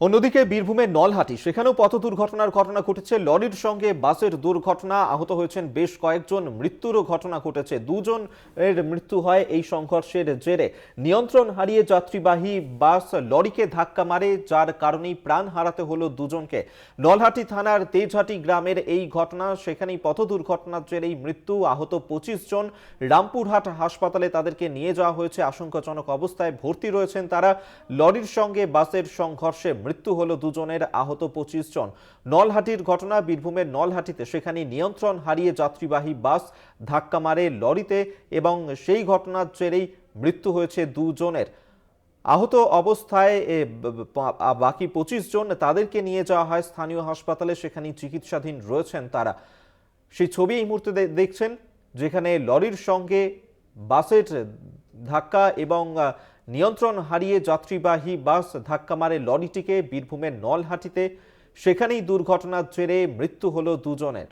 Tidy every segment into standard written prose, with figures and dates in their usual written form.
অন্যদিকে বীরভূমের নলহাটি সেখানেও পথ দুর্ঘটনার ঘটনা ঘটেছে। লরির সঙ্গে বাসের দুর্ঘটনা, আহত হয়েছেন বেশ কয়েকজন, মৃত্যুরও ঘটনা ঘটেছে। দুজনের মৃত্যু হয় এই সংঘর্ষের জেরে। নিয়ন্ত্রণ হারিয়ে যাত্রীবাহী বাস লরিকে ধাক্কা মারে, যার কারণেই প্রাণ হারাতে হলো দুজনকে। নলহাটি থানার তেজহাটি গ্রামের এই ঘটনা, সেখানেই পথ দুর্ঘটনার জেরেই মৃত্যু। আহত 25 জন। রামপুরহাট হাসপাতালে তাদেরকে নিয়ে যাওয়া হয়েছে, আশঙ্কাজনক অবস্থায় ভর্তি রয়েছেন তারা। লরির সঙ্গে বাসের সংঘর্ষে মৃত্যু হলো দুজনের, আহত 25 জন। নলহাটির ঘটনা, বীরভূমের নলহাটিতে সেখানে নিয়ন্ত্রণ হারিয়ে যাত্রীবাহী বাস ধাক্কা মারে লরিতে এবং সেই ঘটনার জেরেই মৃত্যু হয়েছে দুজনের। আহত অবস্থায় বাকি 25 জন, তাদেরকে নিয়ে যাওয়া হয় স্থানীয় হাসপাতালে, সেখানে চিকিৎসাধীন রয়েছেন তারা। সেই ছবি এই মুহূর্তে দেখছেন, যেখানে লরির সঙ্গে বাসের ধাক্কা এবং নিয়ন্ত্রণ হারিয়ে যাত্রীবাহী বাস ধাক্কা মারে লরিটিকে বীরভূমের নলহাটিতে। সেখানেই দুর্ঘটনার জেরে মৃত্যু হলো দুজনের।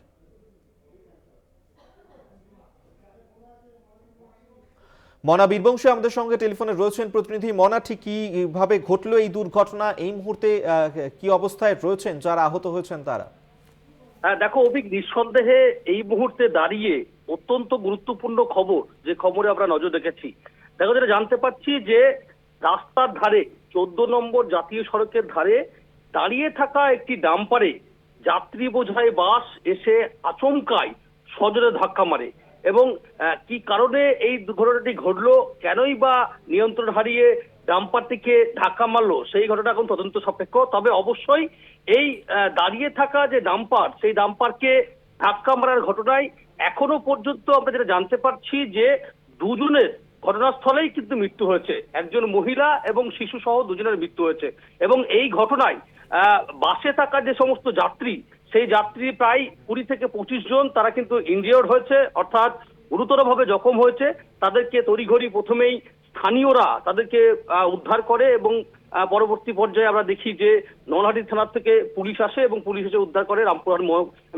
মনা বীরবংশী আমাদের সঙ্গে টেলিফোনে রয়েছেন প্রতিনিধি। মনা, ঠিক কিভাবে ঘটলো এই দুর্ঘটনা? এই মুহূর্তে কি অবস্থায় রয়েছেন যারা আহত হয়েছেন তারা? হ্যাঁ দেখো অভিক, নিঃসন্দেহে এই মুহূর্তে দাঁড়িয়ে অত্যন্ত গুরুত্বপূর্ণ খবর, যে খবরে আমরা নজর রেখেছি। দেখো, যেটা জানতে পারছি যে রাস্তার ধারে 14 নম্বর জাতীয় সড়কের ধারে দাঁড়িয়ে থাকা একটি ডাম্পারে যাত্রী বোঝাই বাস এসে আচমকায় সজোরে ধাক্কা মারে। এবং কি কারণে এই দুর্ঘটনাটি ঘটলো, কেনই বা নিয়ন্ত্রণ হারিয়ে ডাম্পারটিকে ধাক্কা মারলো, সেই ঘটনা এখন তদন্ত সাপেক্ষ। তবে অবশ্যই এই দাঁড়িয়ে থাকা যে ডাম্পার, সেই ডাম্পারকে ধাক্কা মারার ঘটনায় এখনো পর্যন্ত আমরা যেটা জানতে পারছি যে দুজনের ঘটনাস্থলেই কিন্তু মৃত্যু হয়েছে। একজন মহিলা এবং শিশু সহ দুজনের মৃত্যু হয়েছে। এবং এই ঘটনায় বাসে থাকা যে সমস্ত যাত্রী, সেই যাত্রী প্রায় 20 থেকে 25 জন, তারা কিন্তু ইনজিওর্ড হয়েছে, অর্থাৎ গুরুতরভাবে জখম হয়েছে। তাদেরকে তড়িঘড়ি প্রথমেই স্থানীয়রা তাদেরকে উদ্ধার করে এবং পরবর্তী পর্যায়ে আমরা দেখি যে নলহাটি থানার থেকে পুলিশ আসে এবং পুলিশ এসে উদ্ধার করে রামপুরহাট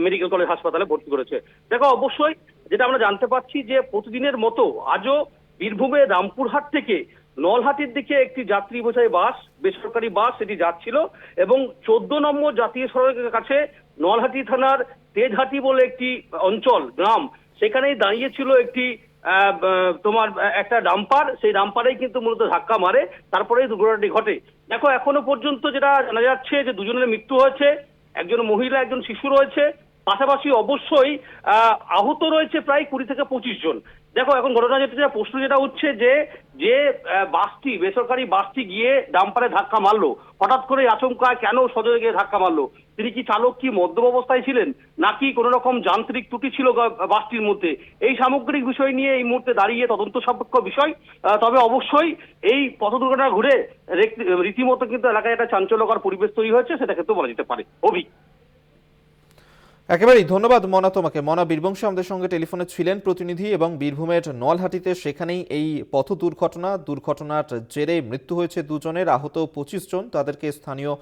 মেডিকেল কলেজ হাসপাতালে ভর্তি করেছে। দেখো, অবশ্যই যেটা আমরা জানতে পারছি যে প্রতিদিনের মতো আজও বীরভূমে রামপুরহাট থেকে নলহাটির দিকে একটি যাত্রী বোঝাই বাস, বেসরকারি বাস, সেটি যাচ্ছিল এবং 14 নম্বর জাতীয় সড়কের কাছে নলহাটি থানার তেজহাটি বলে একটি অঞ্চল, গ্রাম, সেখানেই দাঁড়িয়েছিল একটি তোমার একটা ডাম্পার। সেই ডাম্পারেই কিন্তু মূলত ধাক্কা মারে, তারপরেই দুর্ঘটনাটি ঘটে। দেখো, এখনো পর্যন্ত যেটা জানা যাচ্ছে যে দুজনের মৃত্যু হয়েছে, একজন মহিলা, একজন শিশু রয়েছে। পাশাপাশি অবশ্যই আহত রয়েছে প্রায় 20 থেকে 25 জন। দেখো, এখন ঘটনা যেটা, প্রশ্ন যেটা উঠছে যে যে বাসটি, বেসরকারি বাসটি গিয়ে ডাম্পারে ধাক্কা মারলো, হঠাৎ করে আচমকা কেন সজোরে গিয়ে ধাক্কা মারলো? তিনি কি চালক কি মদ্যপ অবস্থায় ছিলেন, নাকি কোনো রকম যান্ত্রিক ত্রুটি ছিল বাসটির মধ্যে? এই সামগ্রিক বিষয় নিয়ে এই মুহূর্তে দাঁড়িয়ে তদন্ত সাপেক্ষ বিষয়। তবে অবশ্যই এই পথ দুর্ঘটনা ঘুরে রীতিমতো কিন্তু এলাকায় একটা চাঞ্চল্যকর পরিবেশ তৈরি হয়েছে, সেটা কিন্তু বলা যেতে পারে। অভি, একেবারেই ধন্যবাদ মনা তোমাকে। মনা বীরবংশী আমাদের সঙ্গে টেলিফোনে ছিলেন প্রতিনিধি, এবং বীরভূমের নলহাটিতে সেখানেই এই পথ দুর্ঘটনার জেরে মৃত্যু হয়েছে দুজনের, আহত 25 জন। তাদেরকে স্থানীয়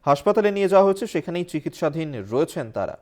হাসপাতালে নিয়ে যাওয়া হয়েছে, সেখানেই চিকিৎসাধীন রয়েছেন তারা।